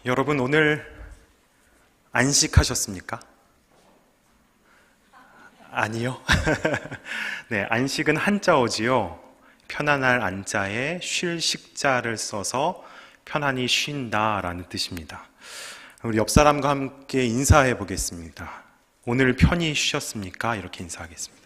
여러분 오늘 안식하셨습니까? 아니요. 네, 안식은 한자어지요. 편안할 안자에 쉴 식자를 써서 편안히 쉰다라는 뜻입니다. 우리 옆 사람과 함께 인사해 보겠습니다. 오늘 편히 쉬셨습니까? 이렇게 인사하겠습니다.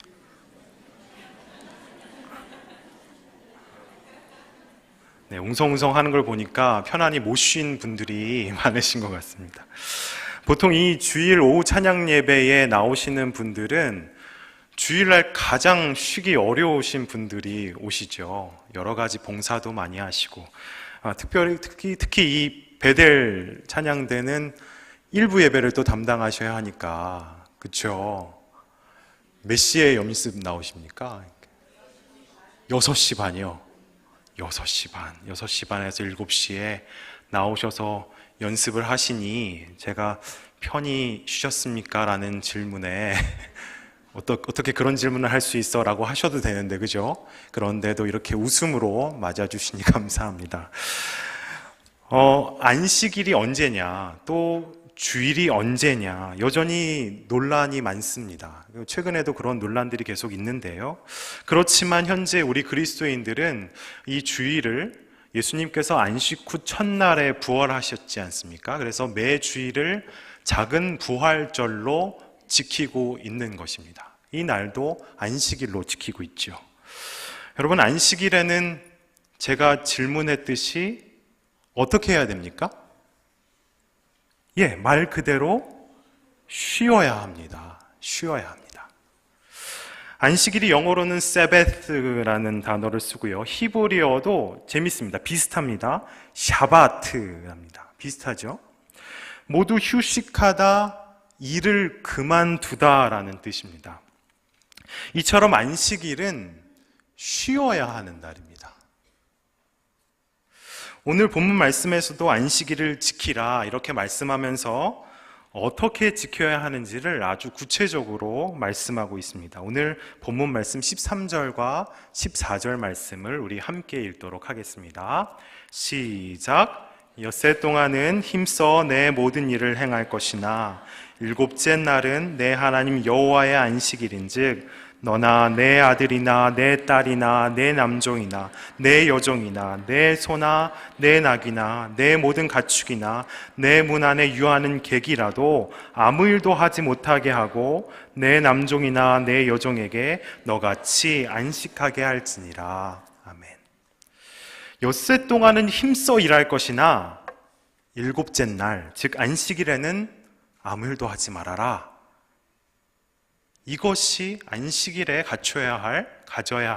네, 웅성웅성 하는 걸 보니까 편안히 못 쉰 분들이 많으신 것 같습니다. 보통 이 주일 오후 찬양 예배에 나오시는 분들은 주일날 가장 쉬기 어려우신 분들이 오시죠. 여러 가지 봉사도 많이 하시고, 특히 이 베델 찬양대는 일부 예배를 또 담당하셔야 하니까, 그렇죠? 몇 시에 연습 나오십니까? 6시 반이요. 6시 반에서 7시에 나오셔서 연습을 하시니 제가 편히 쉬셨습니까? 라는 질문에 어떻게 그런 질문을 할 수 있어? 라고 하셔도 되는데, 그죠? 그런데도 이렇게 웃음으로 맞아주시니 감사합니다. 안식일이 언제냐, 또 주일이 언제냐, 여전히 논란이 많습니다. 최근에도 그런 논란들이 계속 있는데요. 그렇지만 현재 우리 그리스도인들은 이 주일을 예수님께서 안식 후 첫날에 부활하셨지 않습니까? 그래서 매 주일을 작은 부활절로 지키고 있는 것입니다. 이 날도 안식일로 지키고 있죠. 여러분, 안식일에는 제가 질문했듯이 어떻게 해야 됩니까? 말 그대로 쉬어야 합니다. 쉬어야 합니다. 안식일이 영어로는 세베스라는 단어를 쓰고요. 히브리어도 재밌습니다. 비슷합니다. 샤바트랍니다. 비슷하죠? 모두 휴식하다, 일을 그만두다라는 뜻입니다. 이처럼 안식일은 쉬어야 하는 날입니다. 오늘 본문 말씀에서도 안식일을 지키라 이렇게 말씀하면서 어떻게 지켜야 하는지를 아주 구체적으로 말씀하고 있습니다. 오늘 본문 말씀 13절과 14절 말씀을 우리 함께 읽도록 하겠습니다. 시작. 엿새 동안은 힘써 내 모든 일을 행할 것이나 일곱째 날은 내 하나님 여호와의 안식일인즉 너나 내 아들이나 내 딸이나 내 남종이나 내 여종이나 내 소나 내 낙이나 내 모든 가축이나 내 문 안에 유하는 객이라도 아무 일도 하지 못하게 하고 내 남종이나 내 여종에게 너같이 안식하게 할지니라. 아멘. 엿새 동안은 힘써 일할 것이나 일곱째 날, 즉 안식일에는 아무 일도 하지 말아라. 이것이 안식일에 가져야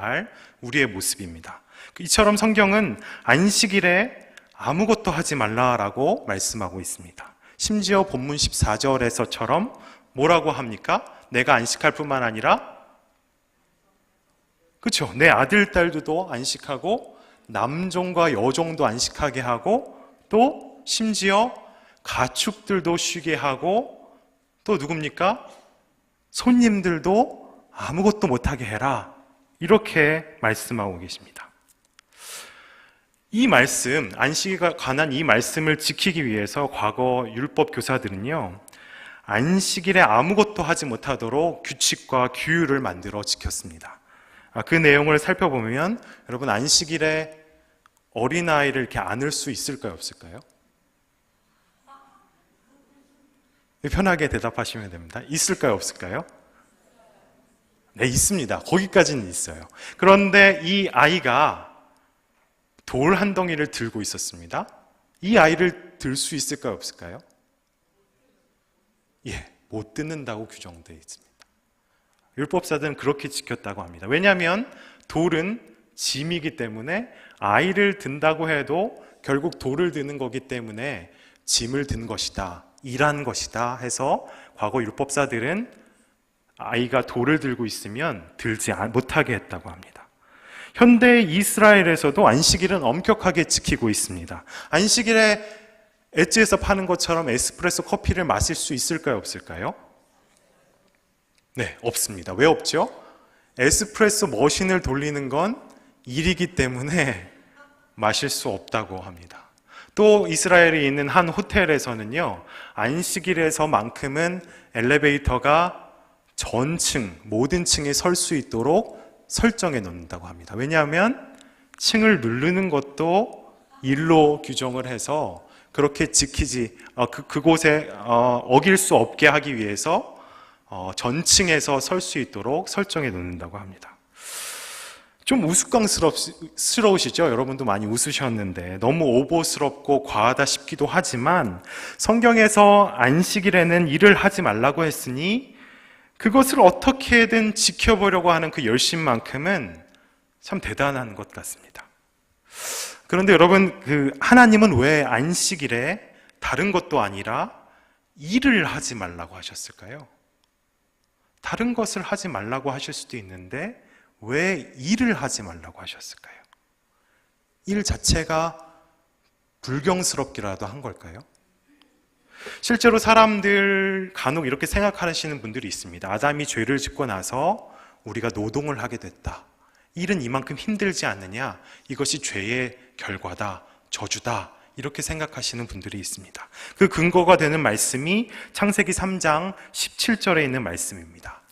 할 우리의 모습입니다. 이처럼 성경은 안식일에 아무것도 하지 말라라고 말씀하고 있습니다. 심지어 본문 14절에서처럼 뭐라고 합니까? 내가 안식할 뿐만 아니라, 그렇죠? 내 아들, 딸도 안식하고 남종과 여종도 안식하게 하고 또 심지어 가축들도 쉬게 하고 또 누굽니까? 손님들도 아무것도 못하게 해라. 이렇게 말씀하고 계십니다. 이 말씀, 안식일에 관한 이 말씀을 지키기 위해서 과거 율법 교사들은요, 안식일에 아무것도 하지 못하도록 규칙과 규율을 만들어 지켰습니다. 그 내용을 살펴보면 여러분, 안식일에 어린아이를 이렇게 안을 수 있을까요, 없을까요? 편하게 대답하시면 됩니다. 있을까요, 없을까요? 네, 있습니다. 거기까지는 있어요. 그런데 이 아이가 돌 한 덩이를 들고 있었습니다. 이 아이를 들 수 있을까요, 없을까요? 못 듣는다고 규정되어 있습니다. 율법사들은 그렇게 지켰다고 합니다. 왜냐하면 돌은 짐이기 때문에 아이를 든다고 해도 결국 돌을 드는 거기 때문에 짐을 든 것이다, 일한 것이다 해서 과거 율법사들은 아이가 돌을 들고 있으면 들지 못하게 했다고 합니다. 현대 이스라엘에서도 안식일은 엄격하게 지키고 있습니다. 안식일에 엣지에서 파는 것처럼 에스프레소 커피를 마실 수 있을까요, 없을까요? 네, 없습니다. 왜 없죠? 에스프레소 머신을 돌리는 건 일이기 때문에 마실 수 없다고 합니다. 또 이스라엘에 있는 한 호텔에서는요, 안식일에서만큼은 엘리베이터가 전층, 모든 층에 설 수 있도록 설정해 놓는다고 합니다. 왜냐하면 층을 누르는 것도 일로 규정을 해서 그렇게 지키지, 그곳에 어길 수 없게 하기 위해서 전층에서 설 수 있도록 설정해 놓는다고 합니다. 좀 우스꽝스러우시죠? 여러분도 많이 웃으셨는데 너무 오버스럽고 과하다 싶기도 하지만 성경에서 안식일에는 일을 하지 말라고 했으니 그것을 어떻게든 지켜보려고 하는 그 열심만큼은 참 대단한 것 같습니다. 그런데 여러분, 하나님은 왜 안식일에 다른 것도 아니라 일을 하지 말라고 하셨을까요? 다른 것을 하지 말라고 하실 수도 있는데 왜 일을 하지 말라고 하셨을까요? 일 자체가 불경스럽기라도 한 걸까요? 실제로 사람들 간혹 이렇게 생각하시는 분들이 있습니다. 아담이 죄를 짓고 나서 우리가 노동을 하게 됐다. 일은 이만큼 힘들지 않느냐? 이것이 죄의 결과다, 저주다. 이렇게 생각하시는 분들이 있습니다. 그 근거가 되는 말씀이 창세기 3장 17절에 있는 말씀입니다.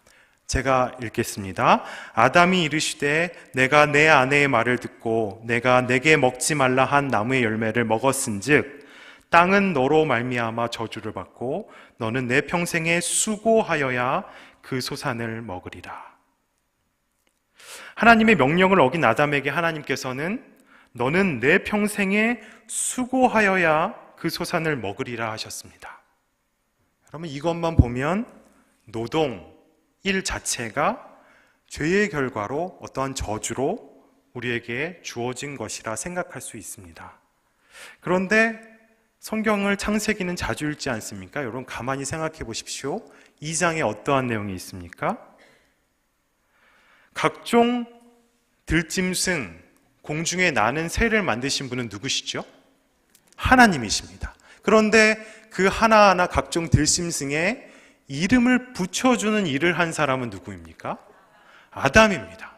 제가 읽겠습니다. 아담이 이르시되 내가 내 아내의 말을 듣고 내가 내게 먹지 말라 한 나무의 열매를 먹었은즉 땅은 너로 말미암아 저주를 받고 너는 내 평생에 수고하여야 그 소산을 먹으리라. 하나님의 명령을 어긴 아담에게 하나님께서는 너는 내 평생에 수고하여야 그 소산을 먹으리라 하셨습니다. 여러분, 이것만 보면 노동, 일 자체가 죄의 결과로 어떠한 저주로 우리에게 주어진 것이라 생각할 수 있습니다. 그런데 성경을 창세기는 자주 읽지 않습니까? 여러분 가만히 생각해 보십시오. 2장에 어떠한 내용이 있습니까? 각종 들짐승, 공중에 나는 새를 만드신 분은 누구시죠? 하나님이십니다. 그런데 그 하나하나 각종 들짐승에 이름을 붙여주는 일을 한 사람은 누구입니까? 아담입니다.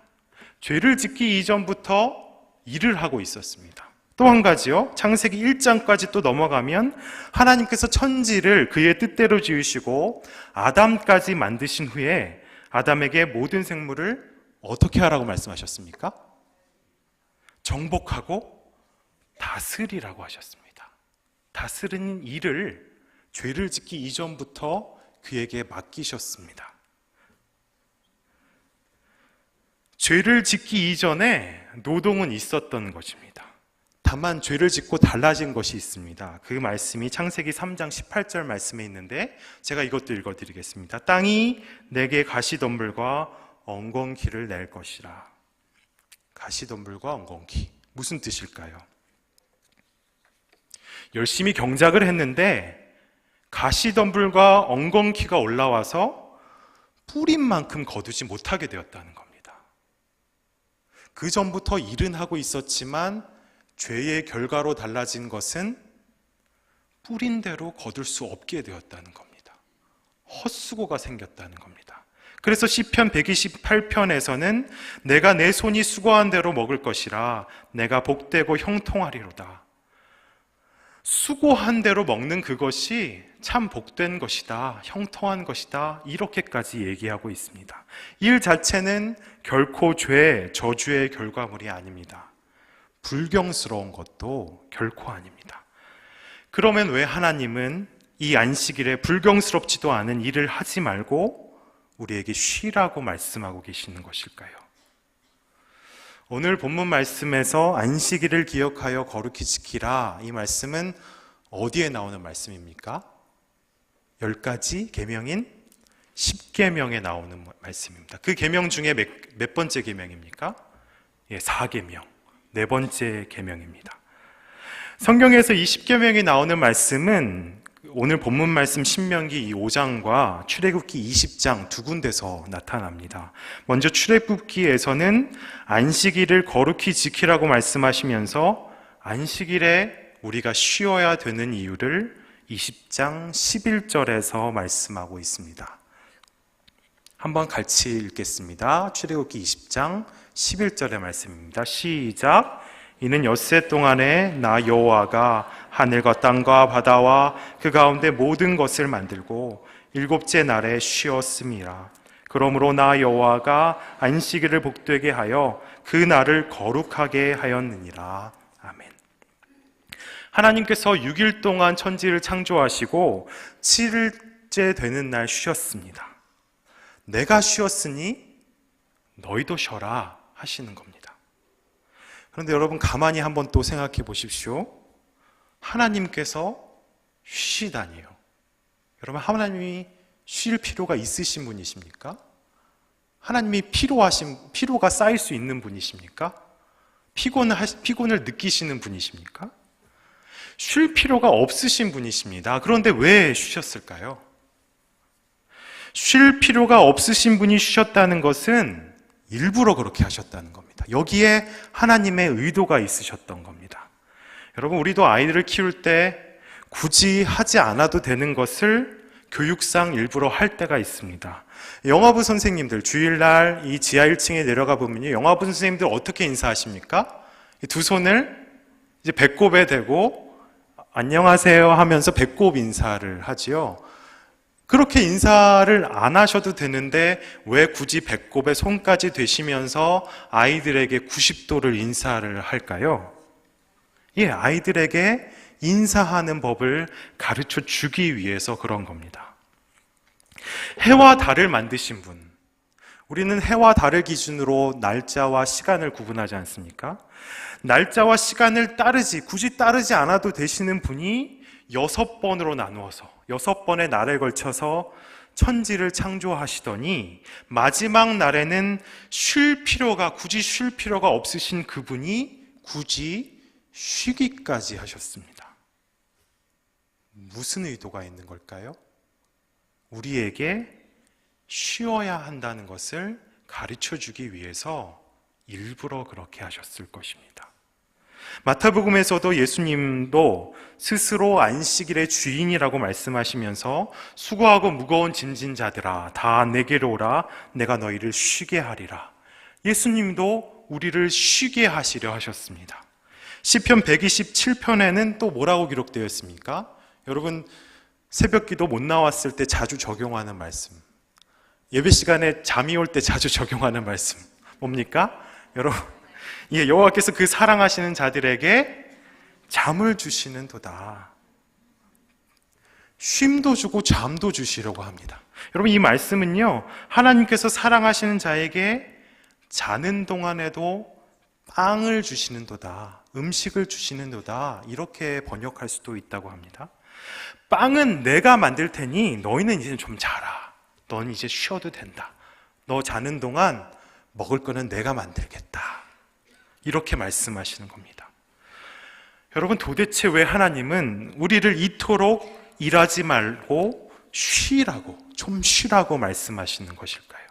죄를 짓기 이전부터 일을 하고 있었습니다. 또 한 가지요. 창세기 1장까지 또 넘어가면 하나님께서 천지를 그의 뜻대로 지으시고 아담까지 만드신 후에 아담에게 모든 생물을 어떻게 하라고 말씀하셨습니까? 정복하고 다스리라고 하셨습니다. 다스리는 일을 죄를 짓기 이전부터 그에게 맡기셨습니다. 죄를 짓기 이전에 노동은 있었던 것입니다. 다만 죄를 짓고 달라진 것이 있습니다. 그 말씀이 창세기 3장 18절 말씀에 있는데 제가 이것도 읽어드리겠습니다. 땅이 내게 가시덤불과 엉겅퀴를 낼 것이라. 가시덤불과 엉겅퀴, 무슨 뜻일까요? 열심히 경작을 했는데 가시덤불과 엉겅퀴가 올라와서 뿌린 만큼 거두지 못하게 되었다는 겁니다. 그 전부터 일은 하고 있었지만 죄의 결과로 달라진 것은 뿌린 대로 거둘 수 없게 되었다는 겁니다. 헛수고가 생겼다는 겁니다. 그래서 시편 128편에서는 내가 내 손이 수고한 대로 먹을 것이라 내가 복되고 형통하리로다. 수고한 대로 먹는 그것이 참 복된 것이다, 형통한 것이다, 이렇게까지 얘기하고 있습니다. 일 자체는 결코 죄, 저주의 결과물이 아닙니다. 불경스러운 것도 결코 아닙니다. 그러면 왜 하나님은 이 안식일에 불경스럽지도 않은 일을 하지 말고 우리에게 쉬라고 말씀하고 계시는 것일까요? 오늘 본문 말씀에서 안식일을 기억하여 거룩히 지키라, 이 말씀은 어디에 나오는 말씀입니까? 10가지 계명인 10계명에 나오는 말씀입니다. 그 계명 중에 몇 번째 계명입니까? 4계명, 네 번째 계명입니다. 성경에서 이 10계명이 나오는 말씀은 오늘 본문 말씀 신명기 5장과 출애굽기 20장 두 군데서 나타납니다. 먼저 출애굽기에서는 안식일을 거룩히 지키라고 말씀하시면서 안식일에 우리가 쉬어야 되는 이유를 20장 11절에서 말씀하고 있습니다. 한번 같이 읽겠습니다. 출애굽기 20장 11절의 말씀입니다. 시작. 이는 엿새 동안에 나 여호와가 하늘과 땅과 바다와 그 가운데 모든 것을 만들고 일곱째 날에 쉬었음이라. 그러므로 나 여호와가 안식일을 복되게 하여 그 날을 거룩하게 하였느니라. 아멘. 하나님께서 6일 동안 천지를 창조하시고 7일째 되는 날 쉬었습니다. 내가 쉬었으니 너희도 쉬어라 하시는 겁니다. 그런데 여러분 가만히 한번 또 생각해 보십시오. 하나님께서 쉬시다니요. 여러분 하나님이 쉴 필요가 있으신 분이십니까? 하나님이 피로가 쌓일 수 있는 분이십니까? 피곤을 느끼시는 분이십니까? 쉴 필요가 없으신 분이십니다. 그런데 왜 쉬셨을까요? 쉴 필요가 없으신 분이 쉬셨다는 것은 일부러 그렇게 하셨다는 겁니다. 여기에 하나님의 의도가 있으셨던 겁니다. 여러분, 우리도 아이들을 키울 때 굳이 하지 않아도 되는 것을 교육상 일부러 할 때가 있습니다. 영화부 선생님들, 주일날 이 지하 1층에 내려가 보면요, 영화부 선생님들 어떻게 인사하십니까? 두 손을 이제 배꼽에 대고 안녕하세요 하면서 배꼽 인사를 하지요. 그렇게 인사를 안 하셔도 되는데 왜 굳이 배꼽에 손까지 대시면서 아이들에게 90도를 인사를 할까요? 아이들에게 인사하는 법을 가르쳐 주기 위해서 그런 겁니다. 해와 달을 만드신 분, 우리는 해와 달을 기준으로 날짜와 시간을 구분하지 않습니까? 날짜와 시간을 굳이 따르지 않아도 되시는 분이 6번으로 나누어서 6번의 날에 걸쳐서 천지를 창조하시더니 마지막 날에는 굳이 쉴 필요가 없으신 그분이 굳이 쉬기까지 하셨습니다. 무슨 의도가 있는 걸까요? 우리에게 쉬어야 한다는 것을 가르쳐 주기 위해서 일부러 그렇게 하셨을 것입니다. 마태복음에서도 예수님도 스스로 안식일의 주인이라고 말씀하시면서 수고하고 무거운 짐진 자들아 다 내게로 오라 내가 너희를 쉬게 하리라. 예수님도 우리를 쉬게 하시려 하셨습니다. 시편 127편에는 또 뭐라고 기록되어 있습니까? 여러분, 새벽기도 못 나왔을 때 자주 적용하는 말씀, 예배 시간에 잠이 올 때 자주 적용하는 말씀 뭡니까? 여러분, 여호와께서 그 사랑하시는 자들에게 잠을 주시는 도다. 쉼도 주고 잠도 주시려고 합니다. 여러분, 이 말씀은요, 하나님께서 사랑하시는 자에게 자는 동안에도 빵을 주시는 도다, 음식을 주시는 도다, 이렇게 번역할 수도 있다고 합니다. 빵은 내가 만들 테니 너희는 이제 좀 자라. 넌 이제 쉬어도 된다. 너 자는 동안 먹을 거는 내가 만들겠다. 이렇게 말씀하시는 겁니다. 여러분, 도대체 왜 하나님은 우리를 이토록 일하지 말고 좀 쉬라고 말씀하시는 것일까요?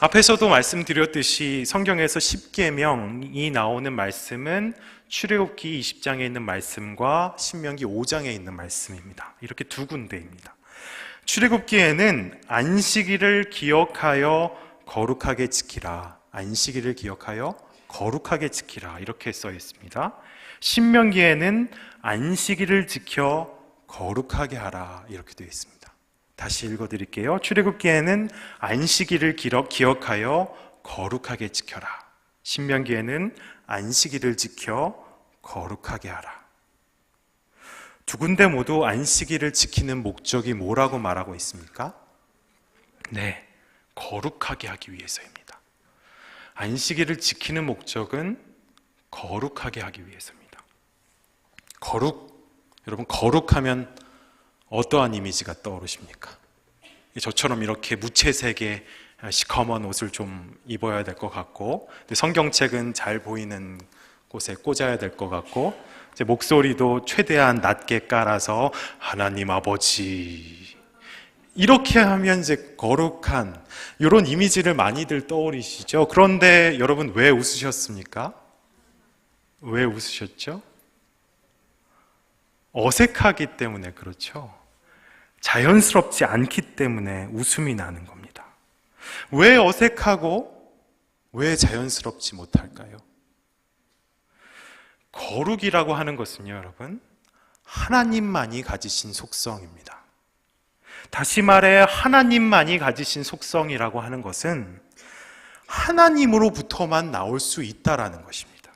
앞에서도 말씀드렸듯이 성경에서 10계명이 나오는 말씀은 출애굽기 20장에 있는 말씀과 신명기 5장에 있는 말씀입니다. 이렇게 두 군데입니다. 출애굽기에는 안식일을 기억하여 거룩하게 지키라, 안식일을 기억하여 거룩하게 지키라, 이렇게 써 있습니다. 신명기에는 안식일을 지켜 거룩하게 하라, 이렇게 되어 있습니다. 다시 읽어드릴게요. 출애굽기에는 안식일을 기억하여 거룩하게 지켜라. 신명기에는 안식일을 지켜 거룩하게 하라. 두 군데 모두 안식일을 지키는 목적이 뭐라고 말하고 있습니까? 네, 거룩하게 하기 위해서입니다. 안식일을 지키는 목적은 거룩하게 하기 위해서입니다. 여러분, 거룩하면 어떠한 이미지가 떠오르십니까? 저처럼 이렇게 무채색의 시커먼 옷을 좀 입어야 될 것 같고, 성경책은 잘 보이는 곳에 꽂아야 될 것 같고, 목소리도 최대한 낮게 깔아서 하나님 아버지, 이렇게 하면 이제 거룩한 이런 이미지를 많이들 떠올리시죠. 그런데 여러분, 왜 웃으셨습니까? 왜 웃으셨죠? 어색하기 때문에 그렇죠. 자연스럽지 않기 때문에 웃음이 나는 겁니다. 왜 어색하고 왜 자연스럽지 못할까요? 거룩이라고 하는 것은요, 여러분, 하나님만이 가지신 속성입니다. 다시 말해 하나님만이 가지신 속성이라고 하는 것은 하나님으로부터만 나올 수 있다라는 것입니다.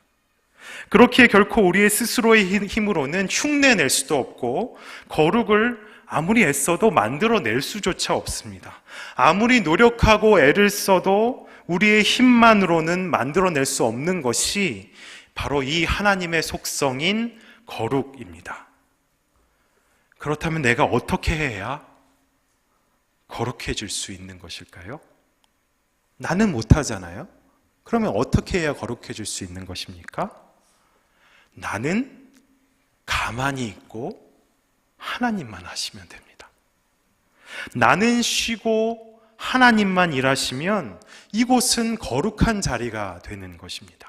그렇기에 결코 우리의 스스로의 힘으로는 흉내낼 수도 없고 거룩을 아무리 애써도 만들어낼 수조차 없습니다. 아무리 노력하고 애를 써도 우리의 힘만으로는 만들어낼 수 없는 것이 바로 이 하나님의 속성인 거룩입니다. 그렇다면 내가 어떻게 해야 거룩해질 수 있는 것일까요? 나는 못하잖아요? 그러면 어떻게 해야 거룩해질 수 있는 것입니까? 나는 가만히 있고 하나님만 하시면 됩니다. 나는 쉬고 하나님만 일하시면 이곳은 거룩한 자리가 되는 것입니다.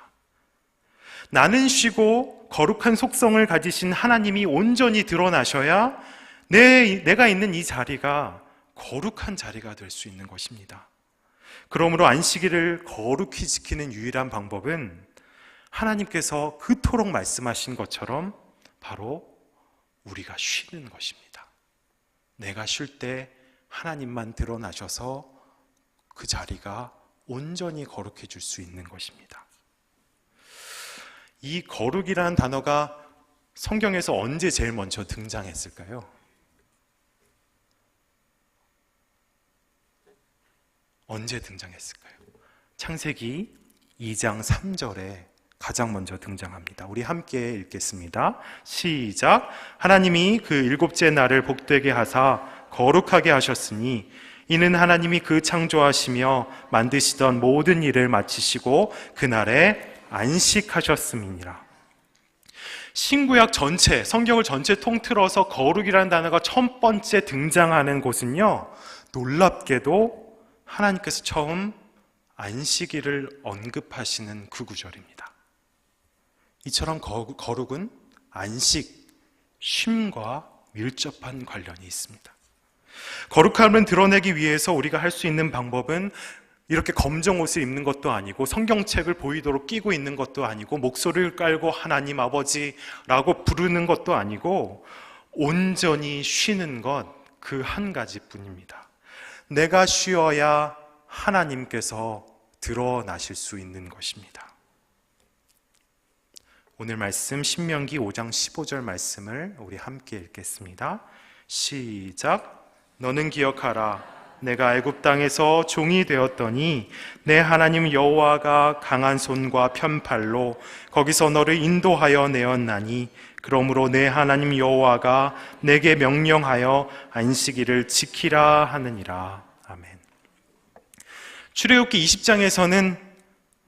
나는 쉬고 거룩한 속성을 가지신 하나님이 온전히 드러나셔야 내가 있는 이 자리가 거룩한 자리가 될 수 있는 것입니다. 그러므로 안식일을 거룩히 지키는 유일한 방법은 하나님께서 그토록 말씀하신 것처럼 바로 우리가 쉬는 것입니다. 내가 쉴 때 하나님만 드러나셔서 그 자리가 온전히 거룩해질 수 있는 것입니다. 이 거룩이라는 단어가 성경에서 언제 제일 먼저 등장했을까요? 언제 등장했을까요? 창세기 2장 3절에 가장 먼저 등장합니다. 우리 함께 읽겠습니다. 시작. 하나님이 그 일곱째 날을 복되게 하사 거룩하게 하셨으니 이는 하나님이 그 창조하시며 만드시던 모든 일을 마치시고 그날에 안식하셨음이니라. 신구약 전체, 성경을 전체 통틀어서 거룩이라는 단어가 첫 번째 등장하는 곳은요, 놀랍게도 하나님께서 처음 안식일을 언급하시는 그 구절입니다. 이처럼 거룩은 안식, 쉼과 밀접한 관련이 있습니다. 거룩함을 드러내기 위해서 우리가 할 수 있는 방법은 이렇게 검정 옷을 입는 것도 아니고 성경책을 보이도록 끼고 있는 것도 아니고 목소리를 깔고 하나님 아버지라고 부르는 것도 아니고 온전히 쉬는 것 그 한 가지뿐입니다. 내가 쉬어야 하나님께서 드러나실 수 있는 것입니다. 오늘 말씀 신명기 5장 15절 말씀을 우리 함께 읽겠습니다. 시작. 너는 기억하라. 내가 애굽 땅에서 종이 되었더니 내 하나님 여호와가 강한 손과 편팔로 거기서 너를 인도하여 내었나니 그러므로 내 하나님 여호와가 내게 명령하여 안식일을 지키라 하느니라. 아멘. 출애굽기 20장에서는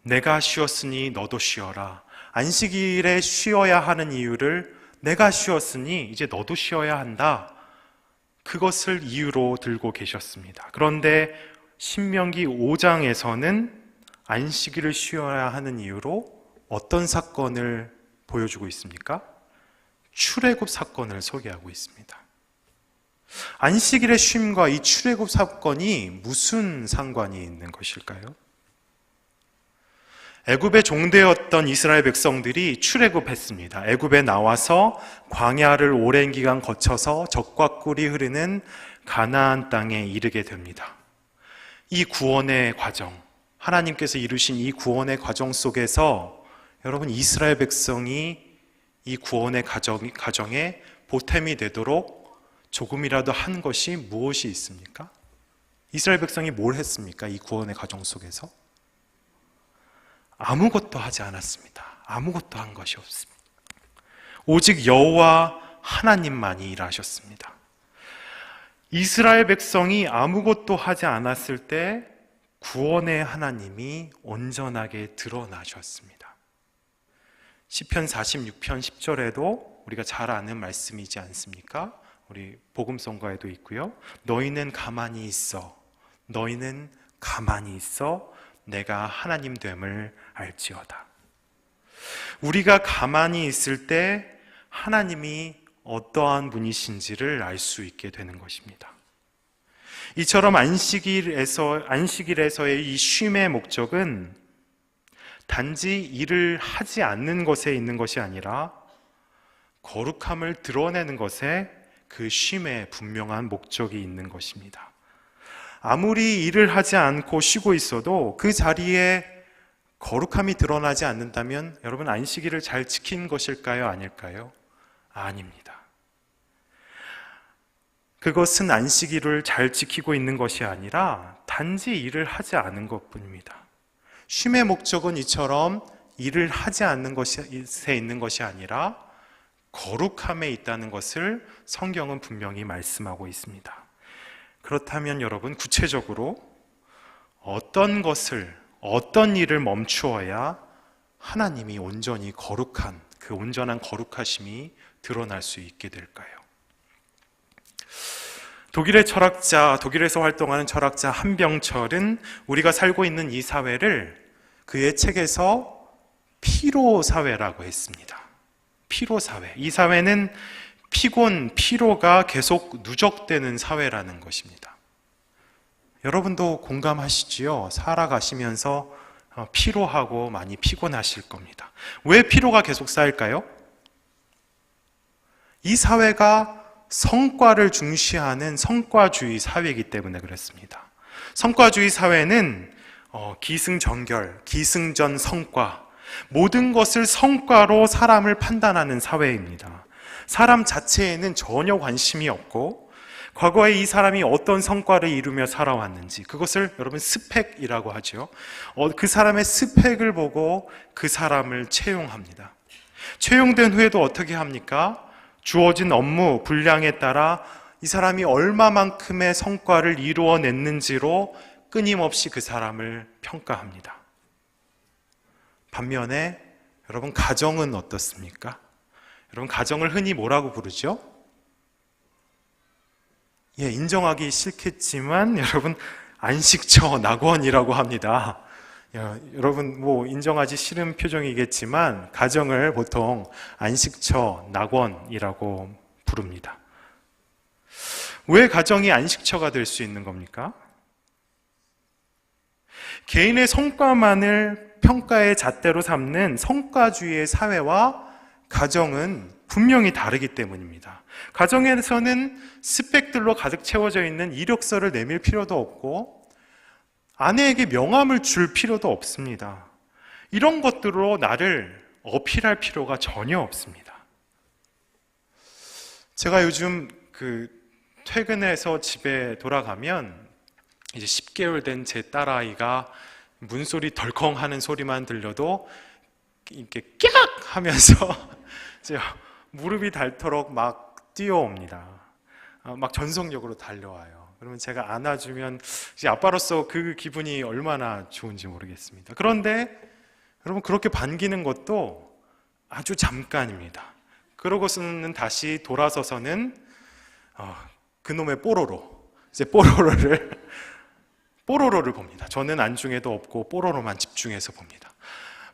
내가 쉬었으니 너도 쉬어라. 안식일에 쉬어야 하는 이유를 내가 쉬었으니 이제 너도 쉬어야 한다. 그것을 이유로 들고 계셨습니다. 그런데 신명기 5장에서는 안식일을 쉬어야 하는 이유로 어떤 사건을 보여주고 있습니까? 출애굽 사건을 소개하고 있습니다. 안식일의 쉼과 이 출애굽 사건이 무슨 상관이 있는 것일까요? 애굽의 종되었던 이스라엘 백성들이 출애굽했습니다. 애굽에 나와서 광야를 오랜 기간 거쳐서 젖과 꿀이 흐르는 가나안 땅에 이르게 됩니다. 이 구원의 과정, 하나님께서 이루신 이 구원의 과정 속에서 여러분 이스라엘 백성이 이 구원의 과정에 보탬이 되도록 조금이라도 한 것이 무엇이 있습니까? 이스라엘 백성이 뭘 했습니까? 이 구원의 과정 속에서? 아무것도 하지 않았습니다. 아무것도 한 것이 없습니다. 오직 여호와 하나님만이 일하셨습니다. 이스라엘 백성이 아무것도 하지 않았을 때 구원의 하나님이 온전하게 드러나셨습니다. 시편 46편 10절에도 우리가 잘 아는 말씀이지 않습니까? 우리 복음성가에도 있고요. 너희는 가만히 있어. 너희는 가만히 있어. 내가 하나님 됨을 알지어다. 우리가 가만히 있을 때 하나님이 어떠한 분이신지를 알 수 있게 되는 것입니다. 이처럼 안식일에서의 이 쉼의 목적은 단지 일을 하지 않는 것에 있는 것이 아니라 거룩함을 드러내는 것에 그 쉼에 분명한 목적이 있는 것입니다. 아무리 일을 하지 않고 쉬고 있어도 그 자리에 거룩함이 드러나지 않는다면 여러분 안식일을 잘 지킨 것일까요? 아닐까요? 아닙니다. 그것은 안식일을 잘 지키고 있는 것이 아니라 단지 일을 하지 않은 것뿐입니다. 쉼의 목적은 이처럼 일을 하지 않는 것에 있는 것이 아니라 거룩함에 있다는 것을 성경은 분명히 말씀하고 있습니다. 그렇다면 여러분 구체적으로 어떤 것을, 어떤 일을 멈추어야 하나님이 온전히 거룩한, 그 온전한 거룩하심이 드러날 수 있게 될까요? 독일에서 활동하는 철학자 한병철은 우리가 살고 있는 이 사회를 그의 책에서 피로사회라고 했습니다. 피로사회. 이 사회는 피로가 계속 누적되는 사회라는 것입니다. 여러분도 공감하시지요? 살아가시면서 피로하고 많이 피곤하실 겁니다. 왜 피로가 계속 쌓일까요? 이 사회가 성과를 중시하는 성과주의 사회이기 때문에 그렇습니다. 성과주의 사회는 기승전결, 기승전 성과, 모든 것을 성과로 사람을 판단하는 사회입니다. 사람 자체에는 전혀 관심이 없고 과거에 이 사람이 어떤 성과를 이루며 살아왔는지, 그것을 여러분 스펙이라고 하죠. 그 사람의 스펙을 보고 그 사람을 채용합니다. 채용된 후에도 어떻게 합니까? 주어진 업무 분량에 따라 이 사람이 얼마만큼의 성과를 이루어냈는지로 끊임없이 그 사람을 평가합니다. 반면에 여러분 가정은 어떻습니까? 여러분 가정을 흔히 뭐라고 부르죠? 인정하기 싫겠지만 여러분 안식처, 낙원이라고 합니다. 여러분 인정하지 싫은 표정이겠지만 가정을 보통 안식처, 낙원이라고 부릅니다. 왜 가정이 안식처가 될 수 있는 겁니까? 개인의 성과만을 평가의 잣대로 삼는 성과주의의 사회와 가정은 분명히 다르기 때문입니다. 가정에서는 스펙들로 가득 채워져 있는 이력서를 내밀 필요도 없고 아내에게 명함을 줄 필요도 없습니다. 이런 것들로 나를 어필할 필요가 전혀 없습니다. 제가 요즘 퇴근해서 집에 돌아가면 이제 10개월 된 제 딸아이가 문소리 덜컹 하는 소리만 들려도 이렇게 깍 하면서 이제 무릎이 닳도록 막 뛰어옵니다. 막 전속력으로 달려와요. 그러면 제가 안아주면 이제 아빠로서 그 기분이 얼마나 좋은지 모르겠습니다. 그런데 여러분 그렇게 반기는 것도 아주 잠깐입니다. 그러고서는 다시 돌아서서는 그놈의 이제 뽀로로를 봅니다. 저는 안중에도 없고 뽀로로만 집중해서 봅니다.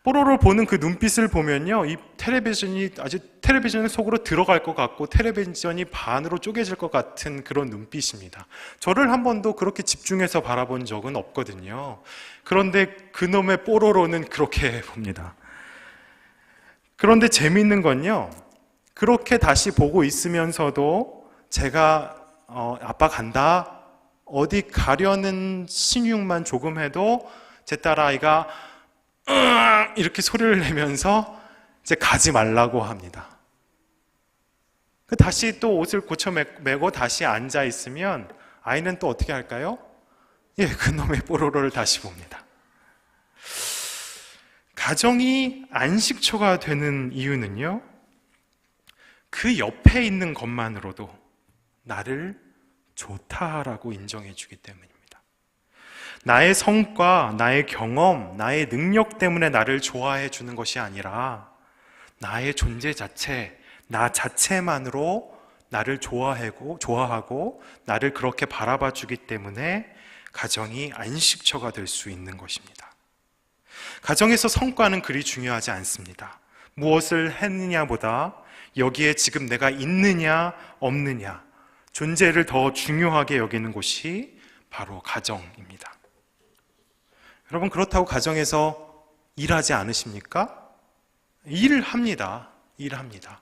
뽀로로 보는 그 눈빛을 보면요, 이 텔레비전이 속으로 들어갈 것 같고 텔레비전이 반으로 쪼개질 것 같은 그런 눈빛입니다. 저를 한 번도 그렇게 집중해서 바라본 적은 없거든요. 그런데 그놈의 뽀로로는 그렇게 봅니다. 그런데 재미있는 건요, 그렇게 다시 보고 있으면서도 제가 아빠 간다, 어디 가려는 신용만 조금 해도 제 딸아이가 이렇게 소리를 내면서 이제 가지 말라고 합니다. 다시 또 옷을 고쳐 매고 다시 앉아 있으면 아이는 또 어떻게 할까요? 그놈의 뽀로로를 다시 봅니다. 가정이 안식처가 되는 이유는요, 그 옆에 있는 것만으로도 나를 좋다라고 인정해 주기 때문입니다. 나의 성과, 나의 경험, 나의 능력 때문에 나를 좋아해 주는 것이 아니라 나의 존재 자체, 나 자체만으로 나를 좋아하고 나를 그렇게 바라봐 주기 때문에 가정이 안식처가 될 수 있는 것입니다. 가정에서 성과는 그리 중요하지 않습니다. 무엇을 했느냐보다 여기에 지금 내가 있느냐 없느냐, 존재를 더 중요하게 여기는 곳이 바로 가정입니다. 여러분 그렇다고 가정에서 일하지 않으십니까? 일합니다. 일합니다.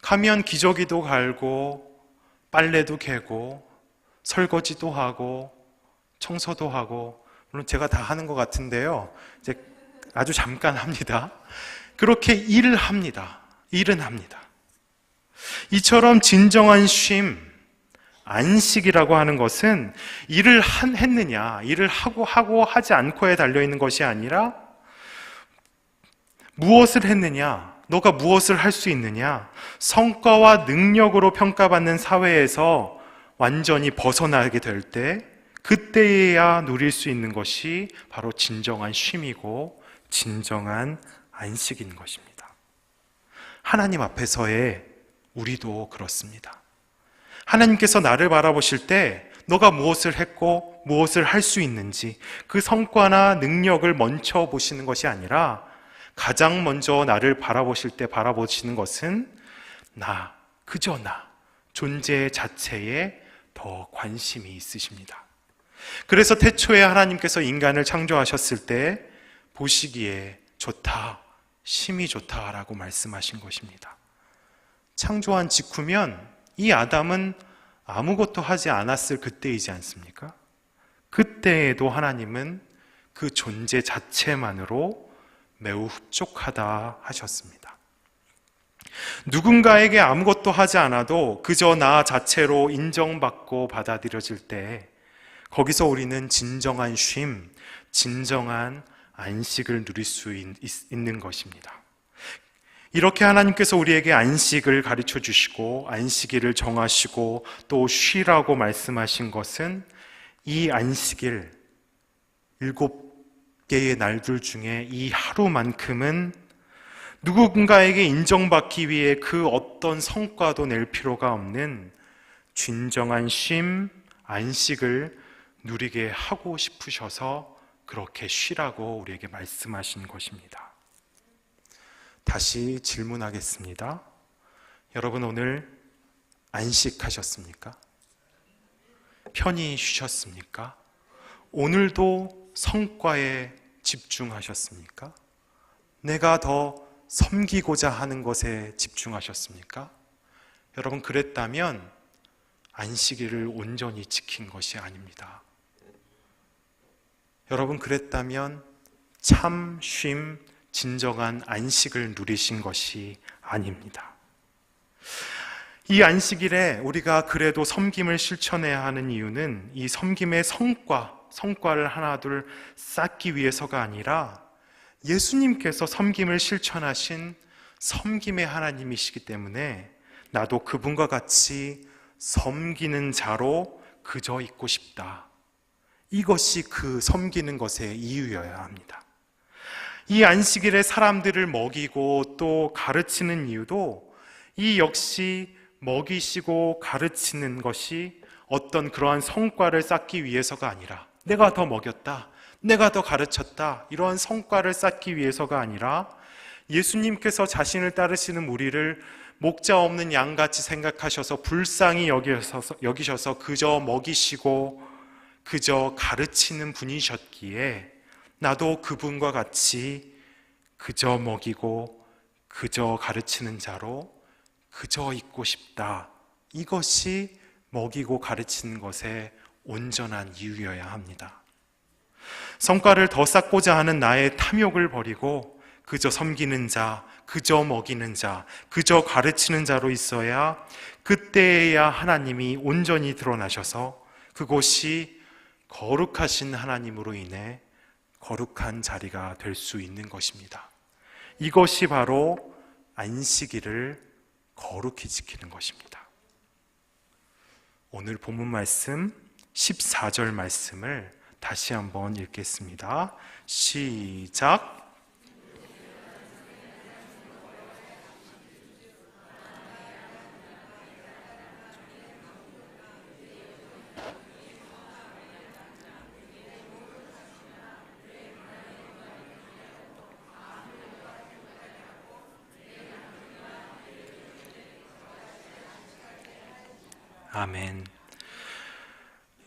가면 기저귀도 갈고 빨래도 개고 설거지도 하고 청소도 하고, 물론 제가 다 하는 것 같은데요, 이제 아주 잠깐 합니다. 그렇게 일을 합니다. 일은 합니다. 이처럼 진정한 쉼, 안식이라고 하는 것은 일을 했느냐, 일을 하고 하지 않고에 달려있는 것이 아니라 무엇을 했느냐, 너가 무엇을 할 수 있느냐, 성과와 능력으로 평가받는 사회에서 완전히 벗어나게 될 때, 그때에야 누릴 수 있는 것이 바로 진정한 쉼이고 진정한 안식인 것입니다. 하나님 앞에서의 우리도 그렇습니다. 하나님께서 나를 바라보실 때 너가 무엇을 했고 무엇을 할 수 있는지 그 성과나 능력을 먼저 보시는 것이 아니라 가장 먼저 나를 바라보실 때 바라보시는 것은 그저 나, 존재 자체에 더 관심이 있으십니다. 그래서 태초에 하나님께서 인간을 창조하셨을 때 보시기에 좋다, 심히 좋다라고 말씀하신 것입니다. 창조한 직후면 이 아담은 아무것도 하지 않았을 그때이지 않습니까? 그때에도 하나님은 그 존재 자체만으로 매우 흡족하다 하셨습니다. 누군가에게 아무것도 하지 않아도 그저 나 자체로 인정받고 받아들여질 때 거기서 우리는 진정한 쉼, 진정한 안식을 누릴 수 있는 것입니다. 이렇게 하나님께서 우리에게 안식을 가르쳐 주시고 안식일을 정하시고 또 쉬라고 말씀하신 것은 이 안식일 7개의 날들 중에 이 하루만큼은 누군가에게 인정받기 위해 그 어떤 성과도 낼 필요가 없는 진정한 쉼, 안식을 누리게 하고 싶으셔서 그렇게 쉬라고 우리에게 말씀하신 것입니다. 다시 질문하겠습니다. 여러분 오늘 안식하셨습니까? 편히 쉬셨습니까? 오늘도 성과에 집중하셨습니까? 내가 더 섬기고자 하는 것에 집중하셨습니까? 여러분 그랬다면 안식일을 온전히 지킨 것이 아닙니다. 여러분 그랬다면 참 쉼, 진정한 안식을 누리신 것이 아닙니다. 이 안식일에 우리가 그래도 섬김을 실천해야 하는 이유는 이 섬김의 성과를 하나둘 쌓기 위해서가 아니라 예수님께서 섬김을 실천하신 섬김의 하나님이시기 때문에 나도 그분과 같이 섬기는 자로 그저 있고 싶다. 이것이 그 섬기는 것의 이유여야 합니다. 이 안식일에 사람들을 먹이고 또 가르치는 이유도 이 역시 먹이시고 가르치는 것이 어떤 그러한 성과를 쌓기 위해서가 아니라 내가 더 먹였다, 내가 더 가르쳤다 이러한 성과를 쌓기 위해서가 아니라 예수님께서 자신을 따르시는 우리를 목자 없는 양같이 생각하셔서 불쌍히 여기셔서 그저 먹이시고 그저 가르치는 분이셨기에 나도 그분과 같이 그저 먹이고 그저 가르치는 자로 그저 있고 싶다. 이것이 먹이고 가르치는 것의 온전한 이유여야 합니다. 성과를 더 쌓고자 하는 나의 탐욕을 버리고 그저 섬기는 자, 그저 먹이는 자, 그저 가르치는 자로 있어야 그때에야 하나님이 온전히 드러나셔서 그곳이 거룩하신 하나님으로 인해 거룩한 자리가 될 수 있는 것입니다. 이것이 바로 안식일을 거룩히 지키는 것입니다. 오늘 본문 말씀 14절 말씀을 다시 한번 읽겠습니다. 시작. 아멘.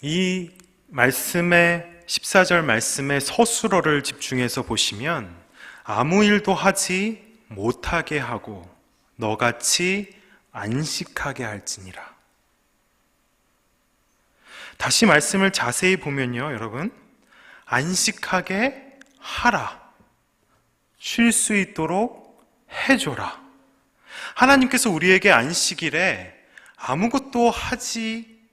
이 말씀의 14절 말씀의 서술어를 집중해서 보시면 아무 일도 하지 못하게 하고 너같이 안식하게 할지니라. 다시 말씀을 자세히 보면요, 여러분, 안식하게 하라, 쉴 수 있도록 해줘라. 하나님께서 우리에게 안식일에 아무것도 하지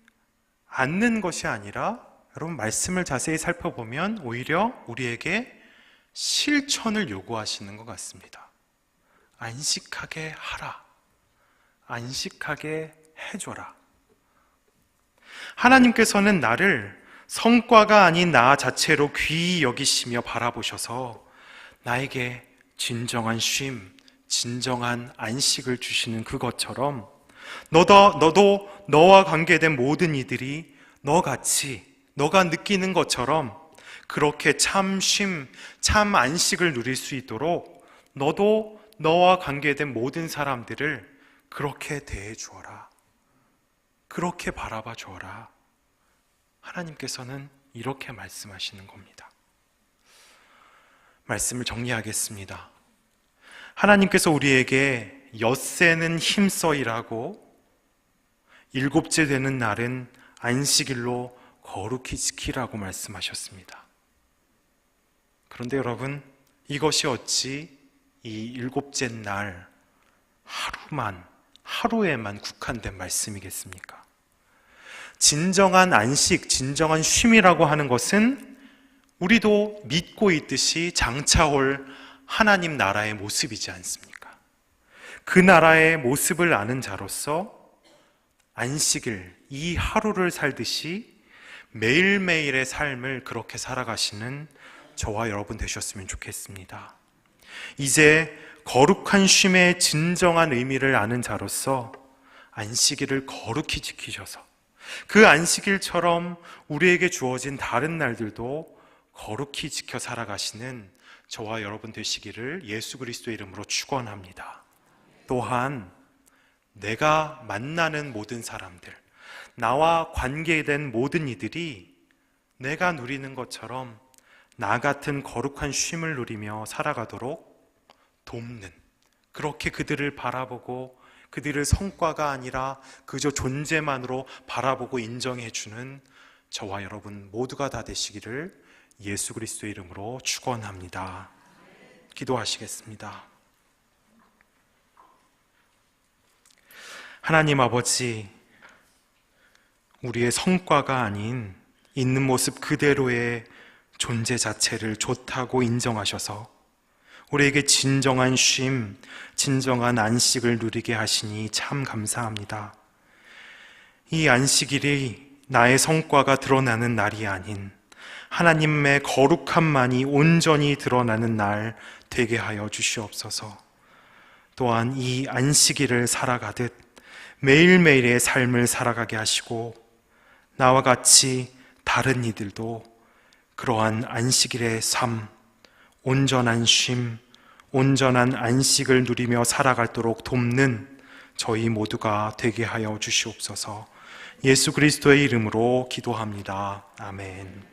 않는 것이 아니라, 여러분, 말씀을 자세히 살펴보면 오히려 우리에게 실천을 요구하시는 것 같습니다. 안식하게 하라, 안식하게 해줘라. 하나님께서는 나를 성과가 아닌 나 자체로 귀히 여기시며 바라보셔서 나에게 진정한 쉼, 진정한 안식을 주시는 그것처럼 너도 너와 관계된 모든 이들이 너같이, 너가 느끼는 것처럼 그렇게 참 쉼, 참 안식을 누릴 수 있도록 너도 너와 관계된 모든 사람들을 그렇게 대해 주어라. 그렇게 바라봐 주어라. 하나님께서는 이렇게 말씀하시는 겁니다. 말씀을 정리하겠습니다. 하나님께서 우리에게 엿새는 힘써 일하고 일곱째 되는 날은 안식일로 거룩히 지키라고 말씀하셨습니다. 그런데 여러분, 이것이 어찌 이 일곱째 날 하루에만 국한된 말씀이겠습니까? 진정한 안식, 진정한 쉼이라고 하는 것은 우리도 믿고 있듯이 장차올 하나님 나라의 모습이지 않습니까? 그 나라의 모습을 아는 자로서 안식일, 이 하루를 살듯이 매일매일의 삶을 그렇게 살아가시는 저와 여러분 되셨으면 좋겠습니다. 이제 거룩한 쉼의 진정한 의미를 아는 자로서 안식일을 거룩히 지키셔서 그 안식일처럼 우리에게 주어진 다른 날들도 거룩히 지켜 살아가시는 저와 여러분 되시기를 예수 그리스도의 이름으로 축원합니다. 또한 내가 만나는 모든 사람들, 나와 관계된 모든 이들이 내가 누리는 것처럼 나 같은 거룩한 쉼을 누리며 살아가도록 돕는, 그렇게 그들을 바라보고 그들의 성과가 아니라 그저 존재만으로 바라보고 인정해주는 저와 여러분 모두가 다 되시기를 예수 그리스도의 이름으로 축원합니다. 기도하시겠습니다. 하나님 아버지, 우리의 성과가 아닌 있는 모습 그대로의 존재 자체를 좋다고 인정하셔서 우리에게 진정한 쉼, 진정한 안식을 누리게 하시니 참 감사합니다. 이 안식일이 나의 성과가 드러나는 날이 아닌 하나님의 거룩함만이 온전히 드러나는 날 되게 하여 주시옵소서. 또한 이 안식일을 살아가듯 매일매일의 삶을 살아가게 하시고 나와 같이 다른 이들도 그러한 안식일의 삶, 온전한 쉼, 온전한 안식을 누리며 살아가도록 돕는 저희 모두가 되게 하여 주시옵소서. 예수 그리스도의 이름으로 기도합니다. 아멘.